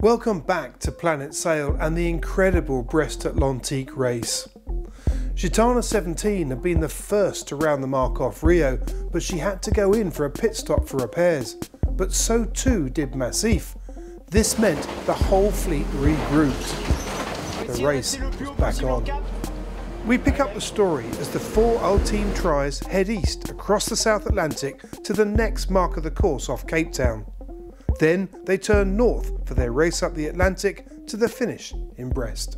Welcome back to Planet Sail and the incredible Brest Atlantique race. Gitana 17 had been the first to round the mark off Rio, but she had to go in for a pit stop for repairs. But so too did Massif. This meant the whole fleet regrouped. The race was back on. We pick up the story as the 4 Ulteam tries head east across the South Atlantic to the next mark of the course off Cape Town. Then they turn north for their race up the Atlantic to the finish in Brest.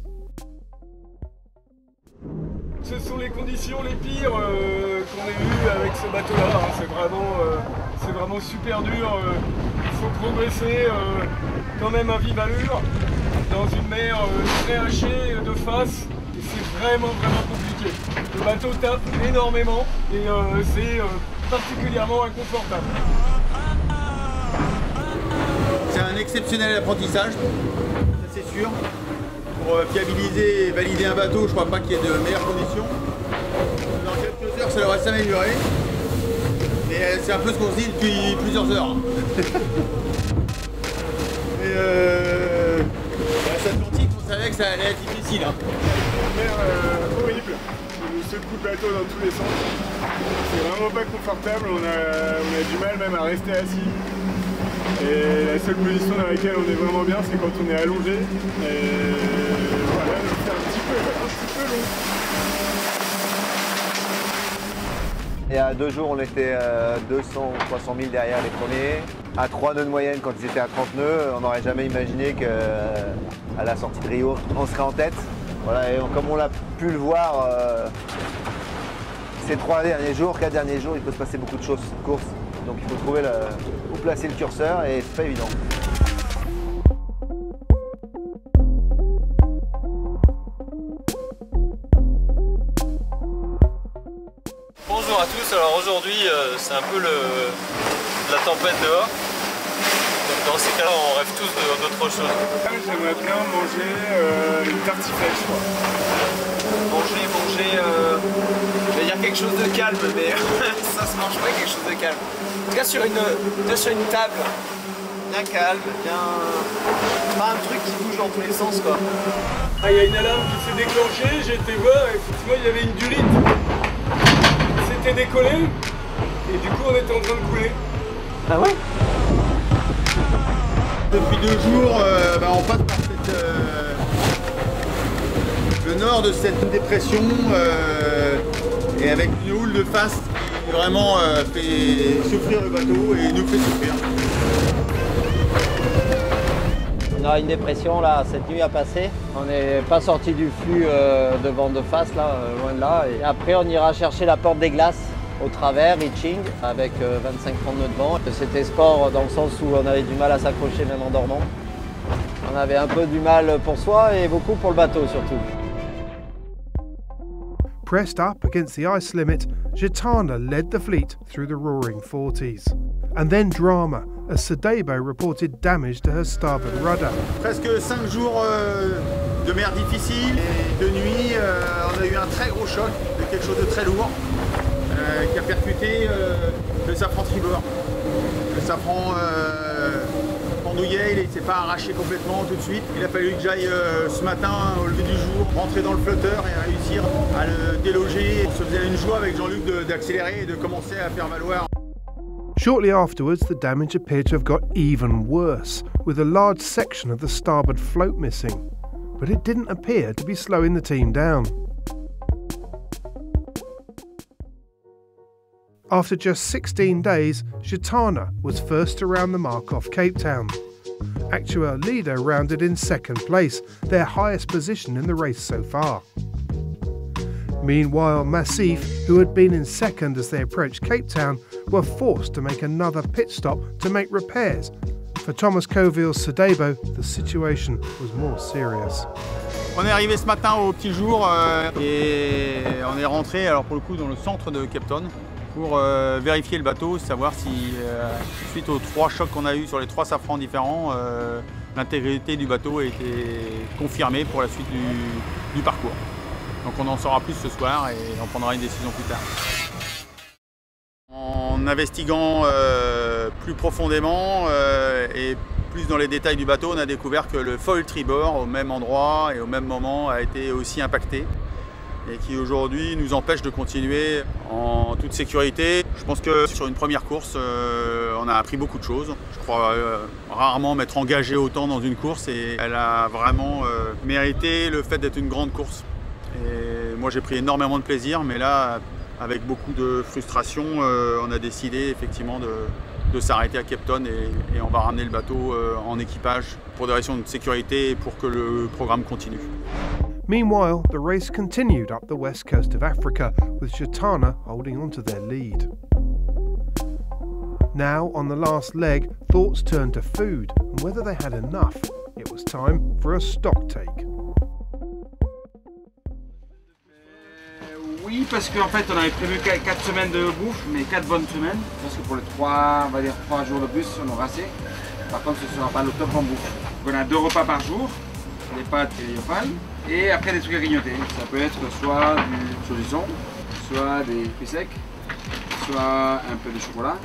Ce sont les conditions les pires qu'on ait eues avec ce bateau-là. C'est vraiment super dur. Il faut progresser quand même à vive allure dans une mer très hachée de face. Et c'est vraiment compliqué. Le bateau tape énormément et c'est particulièrement inconfortable. C'est un exceptionnel apprentissage, ça c'est sûr. Pour fiabiliser et valider un bateau, je crois pas qu'il y ait de meilleures conditions. Dans quelques heures, ça devrait s'améliorer. Mais c'est un peu ce qu'on se dit depuis plusieurs heures. Et l'Atlantique, on savait que ça allait être difficile. Une mer horrible. On secoue le bateau dans tous les sens. C'est vraiment pas confortable. On a du mal même à rester assis. Et la seule position dans laquelle on est vraiment bien, c'est quand on est allongé. Et voilà, donc c'est un petit peu long. Il y a 2 jours, on était 200 ou 300 000 derrière les premiers. À 3 nœuds de moyenne quand ils étaient à 30 nœuds, on n'aurait jamais imaginé qu'à la sortie de Rio, on serait en tête. Voilà, et comme on l'a pu le voir ces 3 derniers jours, 4 derniers jours, il peut se passer beaucoup de choses cette course. Donc il faut trouver où placer le curseur et c'est pas évident. Bonjour à tous, alors aujourd'hui c'est un peu la tempête dehors. Donc dans ces cas-là on rêve tous d'autre chose. J'aimerais bien manger une tartiflette, je crois. Manger, je vais dire quelque chose de calme, mais ça se mange pas quelque chose de calme. En tout cas sur une table, bien calme, pas un truc qui bouge dans tous les sens quoi. Ah, il y a une alarme qui s'est déclenchée, j'ai été voir, et effectivement il y avait une durite. C'était décollé, et du coup on était en train de couler. Ah ouais? Depuis 2 jours, on passe par le nord de cette dépression et avec une houle de face qui vraiment fait souffrir le bateau et nous fait souffrir. On a une dépression là, cette nuit a passé. On n'est pas sorti du flux de vent de face là, loin de là. Et après on ira chercher la porte des glaces au travers, reaching, avec 25-30 nœuds de vent. C'était sport dans le sens où on avait du mal à s'accrocher même en dormant. On avait un peu du mal pour soi et beaucoup pour le bateau surtout. Pressed up against the ice limit, Gitana led the fleet through the roaring 40s. And then drama, as Sadebo reported damage to her starboard rudder. Presque 5 jours de mer difficile et de nuit, on a eu un très gros choc de quelque chose de très lourd qui a percuté le safran tribord. Le safran pendouillait, il ne s'est pas arraché complètement tout de suite. Il a fallu que j'aille ce matin au lever du jour, rentrer dans le flotteur et réussir à le déloger. On se faisait une joie avec Jean-Luc d'accélérer et de commencer à faire valoir. Shortly afterwards, the damage appeared to have got even worse, with a large section of the starboard float missing. But it didn't appear to be slowing the team down. After just 16 days, Gitana was first to round the mark off Cape Town. Actua Lido rounded in second place, their highest position in the race so far. Meanwhile, Massif, who had been in second as they approached Cape Town, were forced to make another pit stop to make repairs, For Thomas Coville's Sodebo, the situation was more serious. On est arrivé ce matin au petit jour et on est rentré alors pour le coup dans le centre de Cape Town pour vérifier le bateau, savoir si suite aux 3 chocs qu'on a eu sur les 3 safrans différents, l'intégrité du bateau a été confirmée pour la suite du parcours. Donc on en saura plus ce soir et on prendra une décision plus tard. En investiguant plus profondément et plus dans les détails du bateau, on a découvert que le foil tribord au même endroit et au même moment a été aussi impacté et qui aujourd'hui nous empêche de continuer en toute sécurité. Je pense que sur une première course, on a appris beaucoup de choses. Je crois rarement m'être engagé autant dans une course et elle a vraiment mérité le fait d'être une grande course. Et moi j'ai pris énormément de plaisir, mais là avec beaucoup de frustration, on a décidé effectivement de s'arrêter à Cape Town et on va ramener le bateau en équipage pour des raisons de sécurité et pour que le programme continue. Meanwhile, the race continued up the west coast of Africa, with Jatana holding on to their lead. Now, on the last leg, thoughts turned to food and whether they had enough. It was time for a stock take. Oui, parce qu'en fait, on avait prévu 4 semaines de bouffe, mais 4 bonnes semaines. Parce que pour les 3, on va dire 3 jours de plus, on aura assez. Par contre, ce ne sera pas le top en bouffe. Donc, on a 2 repas par jour, les pâtes et les yopales. Et après, des trucs à grignoter. Ça peut être soit du saucisson, soit des fruits secs, soit un peu de chocolat.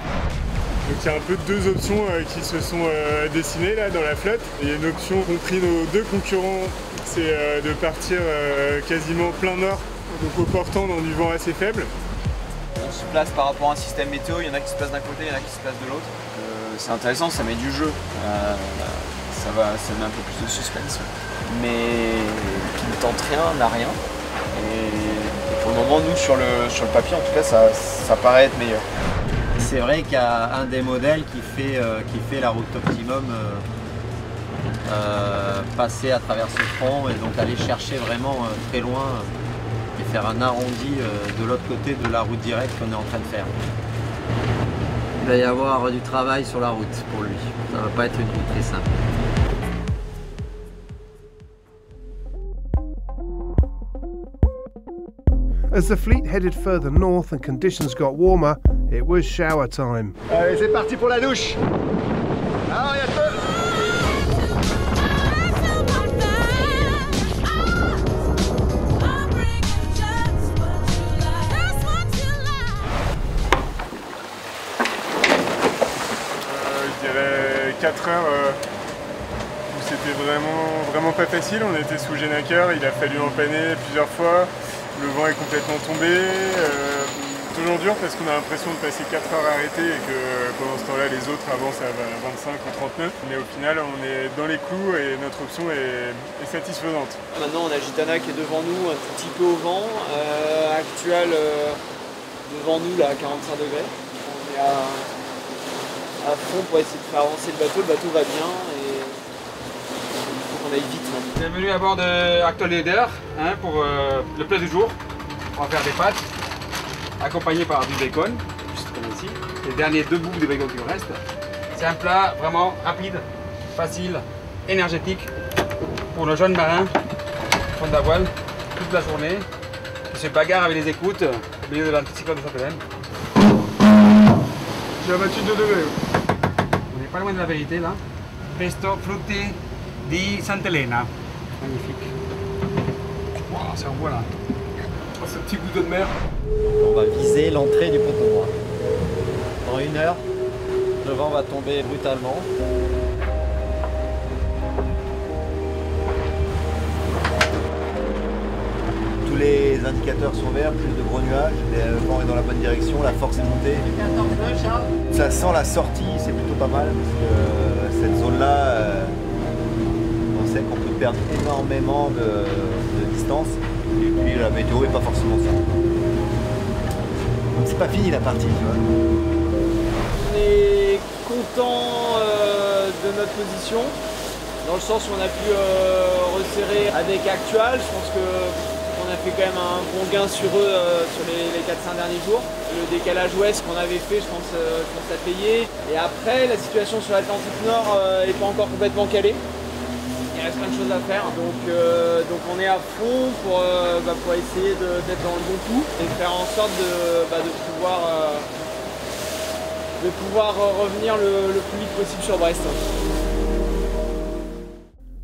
Donc il y a un peu 2 options qui se sont dessinées là dans la flotte. Il y a une option qu'ont pris nos 2 concurrents, c'est de partir quasiment plein nord, donc au portant dans du vent assez faible. On se place par rapport à un système météo, il y en a qui se placent d'un côté, il y en a qui se placent de l'autre. C'est intéressant, ça met du jeu, ça met un peu plus de suspense. Mais qui ne tente rien, n'a rien. Et pour le moment, nous, sur le papier, en tout cas, ça paraît être meilleur. C'est vrai qu'il y a un des modèles qui fait la route optimum passer à travers ce front et donc aller chercher vraiment très loin et faire un arrondi de l'autre côté de la route directe qu'on est en train de faire. Il va y avoir du travail sur la route pour lui. Ça ne va pas être une route très simple. As the fleet headed further north and conditions got warmer, it was shower time. Allez, c'est parti pour la douche. Alors, il y a peu. Je dirais 4 heures où c'était vraiment pas facile. On était sous Genaker, il a fallu empanner plusieurs fois. Le vent est complètement tombé, toujours dur parce qu'on a l'impression de passer 4 heures arrêtés et que pendant ce temps-là les autres avancent à 25 ou 30 nœuds. Mais au final on est dans les clous et notre option est satisfaisante. Maintenant on a Gitana qui est devant nous, un tout petit peu au vent, Actual devant nous là à 45 degrés. On est à fond pour essayer de faire avancer le bateau va bien et il faut qu'on aille vite. Bienvenue à bord de Actual Leader pour le plat du jour. On va faire des pâtes accompagnées par du bacon, juste comme ici. Les derniers 2 bouts de bacon qui nous restent. C'est un plat vraiment rapide, facile, énergétique pour nos jeunes marins qui font de la voile toute la journée, qui se bagarrent avec les écoutes au milieu de l'anticyclone de Sainte-Hélène. J'ai à 28 degrés. On n'est pas loin de la vérité là. Pesto frutti di Sant'Elena. Magnifique. Wow, ça envoie là. Oh, ce petit goût de mer. On va viser l'entrée du ponton noir. Dans 1 heure, le vent va tomber brutalement. Tous les indicateurs sont verts, plus de gros nuages, le vent est dans la bonne direction, la force est montée. Ça sent la sortie, c'est plutôt pas mal parce que cette zone-là, on sait qu'on peut perdre énormément de distance et puis la météo n'est pas forcément ça. Donc c'est pas fini la partie, tu vois. On est content de notre position, dans le sens où on a pu resserrer avec Actual. Je pense qu'on on a fait quand même un bon gain sur eux sur les 4-5 derniers jours. Le décalage ouest qu'on avait fait, je pense a payé. Et après, la situation sur l'Atlantique Nord n'est pas encore complètement calée. Il reste plein de choses à faire. Donc on est à fond pour essayer d'être dans le bon coup et faire en sorte de pouvoir revenir le plus vite possible sur Brest.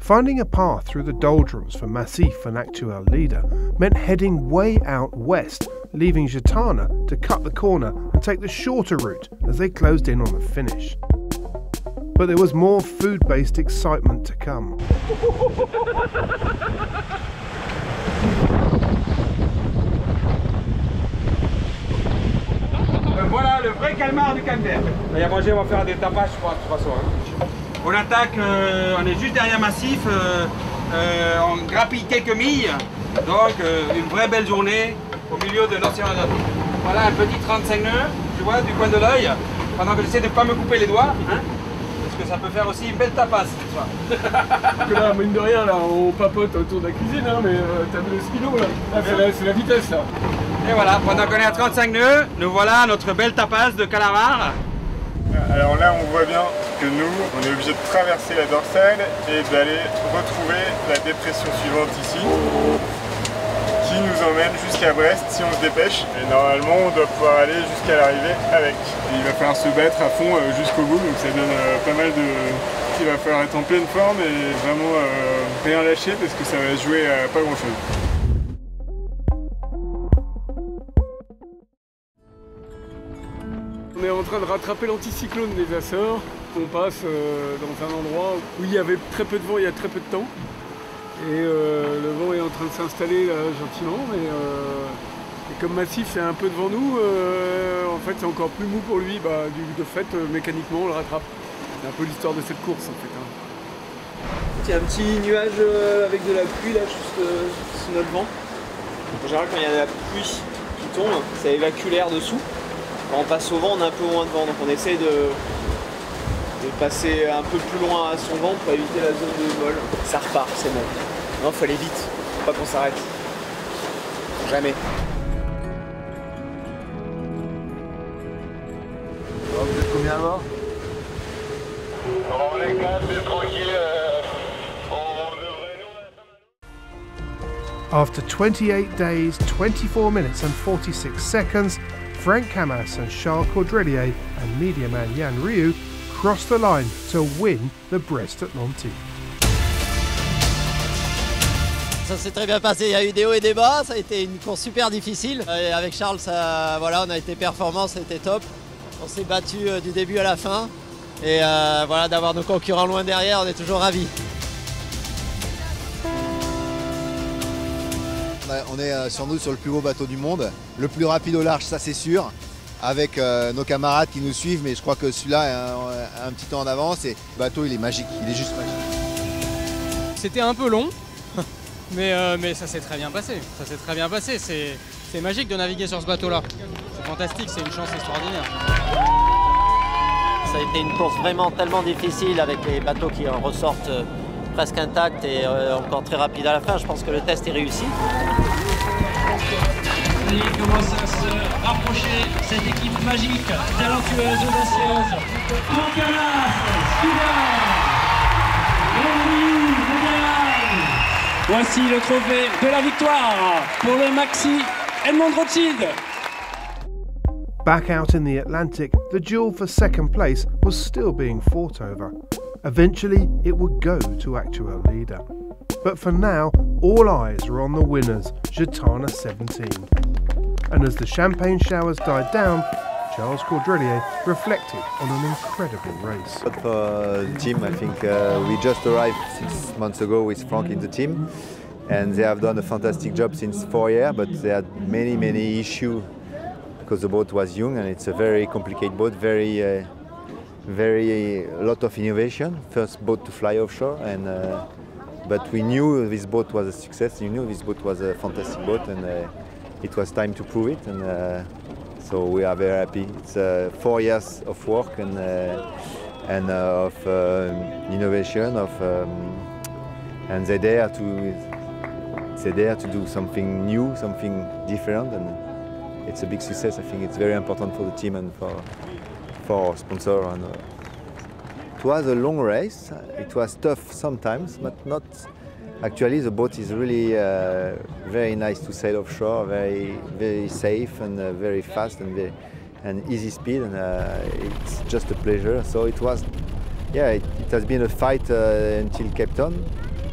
Finding a path through the doldrums for Massif and Actuel Leader meant heading way out west, leaving Gitana to cut the corner and take the shorter route as they closed in on the finish. But there was more food-based excitement to come. Voilà le vrai calmar du Cap d'Herbe. Et à manger, on va faire des tapas, je crois, de toute façon. On attaque, on est juste derrière Massif, on grappille quelques milles, donc une vraie belle journée au milieu de l'océan Atlantique. Voilà un petit 35 nœuds, tu vois, du coin de l'œil, pendant que j'essaie de ne pas me couper les doigts, hein, parce que ça peut faire aussi une belle tapasse. Parce que là, mine de rien, là, on papote autour de la cuisine, hein, mais t'as vu le stylo là, c'est la vitesse là. Et voilà, pendant qu'on est à 35 nœuds, nous voilà notre belle tapasse de calamar. Alors là, on voit bien que nous, on est obligé de traverser la dorsale et d'aller retrouver la dépression suivante ici, qui nous emmène jusqu'à Brest si on se dépêche. Et normalement, on doit pouvoir aller jusqu'à l'arrivée avec. Et il va falloir se battre à fond jusqu'au bout, donc ça donne pas mal de... Il va falloir être en pleine forme et vraiment rien lâcher parce que ça va se jouer à pas grand chose. On est en train de rattraper l'anticyclone des Açores. On passe dans un endroit où il y avait très peu de vent il y a très peu de temps. Et le vent est en train de s'installer gentiment. Et comme Massif c'est un peu devant nous, en fait c'est encore plus mou pour lui. De fait, mécaniquement on le rattrape. C'est un peu l'histoire de cette course en fait. Il y a un petit nuage avec de la pluie là juste sous notre vent. En général quand il y a de la pluie qui tombe, ça évacue l'air dessous. Quand on passe au vent, on a un peu moins de vent, donc on essaie de passer un peu plus loin à son vent pour éviter la zone de vol. Ça repart, c'est bon. Non, faut aller vite, faut pas qu'on s'arrête. Jamais. Alors, vous êtes combien là-bas? On est calme et tranquille. After 28 days, 24 minutes and 46 seconds, Frank Camas and Charles Caudrelier and media man Jan Ryu crossed the line to win the Brest Atlantique. Ça s'est très bien passé, il y a eu des hauts et des bas, ça a été une course super difficile. Et avec Charles, on a été performants, c'était top. On s'est battu du début à la fin. Et d'avoir nos concurrents loin derrière, on est toujours ravis. On est sur le plus beau bateau du monde, le plus rapide au large, ça c'est sûr, avec nos camarades qui nous suivent, mais je crois que celui-là est un petit temps en avance et le bateau il est magique, il est juste magique. C'était un peu long, mais ça s'est très bien passé. C'est magique de naviguer sur ce bateau-là. C'est fantastique, c'est une chance extraordinaire. Ça a été une course vraiment tellement difficile avec les bateaux qui en ressortent presque intacts et encore très rapides à la fin. Je pense que le test est réussi. Il commence à se rapprocher, cette équipe magique, talentueuse, audacieuse. Ancalas, voici le trophée de la victoire pour le Maxi Edmond Rothschild. Back out in the Atlantic, the duel for second place was still being fought over. Eventually, it would go to Actuel Leader. But for now, all eyes are on the winners, Gitana 17. And as the champagne showers died down, Charles Caudrelier reflected on an incredible race. For the team, I think we just arrived 6 months ago with Frank in the team, and they have done a fantastic job since 4 years, but they had many issues because the boat was young and it's a very complicated boat, very lot of innovation. First boat to fly offshore, and but we knew this boat was a success. We knew this boat was a fantastic boat, and it was time to prove it. And so we are very happy. It's 4 years of work and of innovation, and they dare it's there to do something new, something different, and it's a big success. I think it's very important for the team and for our sponsor. And it was a long race. It was tough sometimes, but not. Actually, the boat is really very nice to sail offshore, very safe and very fast and easy speed, and it's just a pleasure. So it was, yeah, it has been a fight until Cape Town.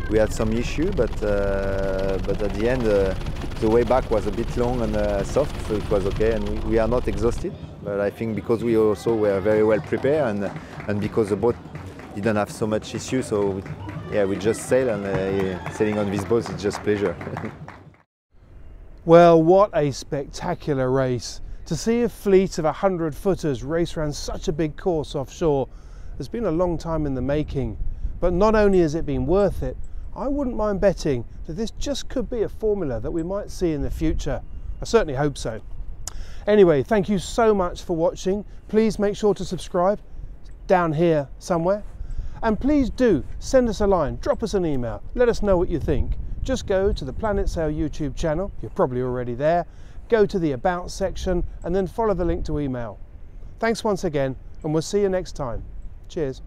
We had some issue, but at the end, the way back was a bit long and soft, so it was okay, and we are not exhausted. But I think because we also were very well prepared, and because the boat didn't have so much issue, so yeah, we just sail, and sailing on this boat is just pleasure. Well, what a spectacular race. To see a fleet of 100-footers race around such a big course offshore has been a long time in the making. But not only has it been worth it, I wouldn't mind betting that this just could be a formula that we might see in the future. I certainly hope so. Anyway, thank you so much for watching. Please make sure to subscribe down here somewhere. And please do send us a line, drop us an email, let us know what you think. Just go to the Planet Sail YouTube channel, you're probably already there, go to the About section and then follow the link to email. Thanks once again, and we'll see you next time. Cheers.